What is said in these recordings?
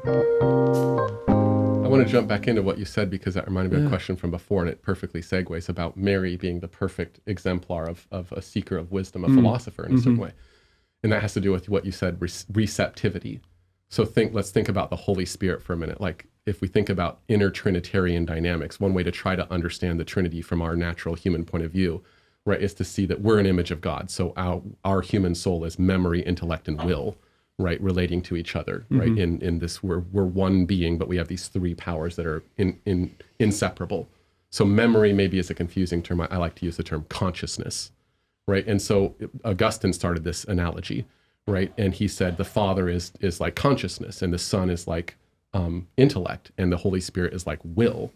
I want to jump back into what you said because that reminded me of a question from before, and it perfectly segues about Mary being the perfect exemplar of a seeker of wisdom, a philosopher in a certain way. And that has to do with what you said, receptivity. So let's think about the Holy Spirit for a minute. Like if we think about inner Trinitarian dynamics, one way to try to understand the Trinity from our natural human point of view, right, is to see that we're an image of God. So our human soul is memory, intellect, and will, right, relating to each other, right? In this, we're one being, but we have these three powers that are inseparable. So memory maybe is a confusing term. I like to use the term consciousness, right? And so Augustine started this analogy, right? And he said the Father is like consciousness, and the Son is like intellect, and the Holy Spirit is like will.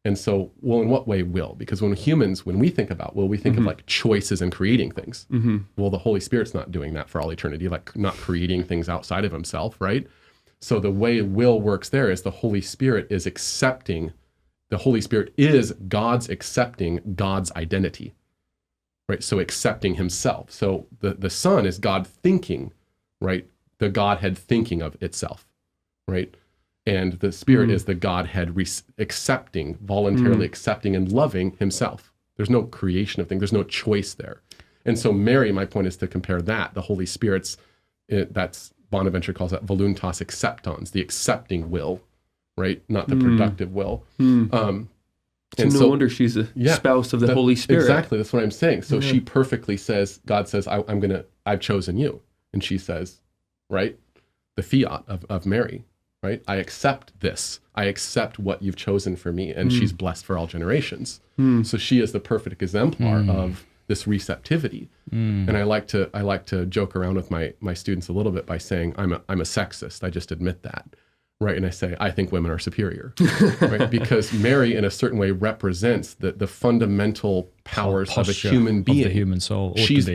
And so, well, in what way will? Because when we think about will, we think of like choices and creating things. Well, the Holy Spirit's not doing that for all eternity, like not creating things outside of himself, right? So the way will works there is the Holy Spirit is God's accepting God's identity, right? So accepting himself. So the Son is God thinking, right? The Godhead thinking of itself, right? And the Spirit is the Godhead voluntarily accepting and loving himself. There's no creation of things. There's no choice there. And so Mary, my point is to compare that, the Holy Spirit's, that's Bonaventure calls that voluntas acceptans, the accepting will, right? Not the productive will. So no wonder she's a spouse of the Holy Spirit. Exactly, that's what I'm saying. So she perfectly says, God says, I've chosen you. And she says, right, the fiat of Mary, right? I accept this. I accept what you've chosen for me. And she's blessed for all generations. So she is the perfect exemplar of this receptivity. And I like to joke around with my students a little bit by saying, I'm a sexist. I just admit that. Right. And I say, I think women are superior. Right? Because Mary, in a certain way, represents the fundamental powers of a human being. Of the human soul. She's,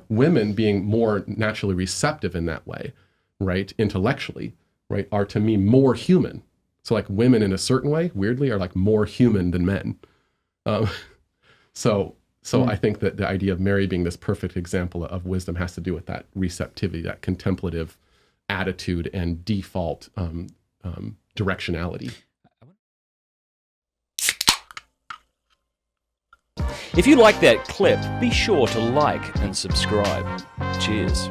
women being more naturally receptive in that way, right? Intellectually, right, are to me more human. So like women in a certain way, weirdly, are like more human than men. So I think that the idea of Mary being this perfect example of wisdom has to do with that receptivity, that contemplative attitude and default directionality. If you like that clip, be sure to like and subscribe. Cheers.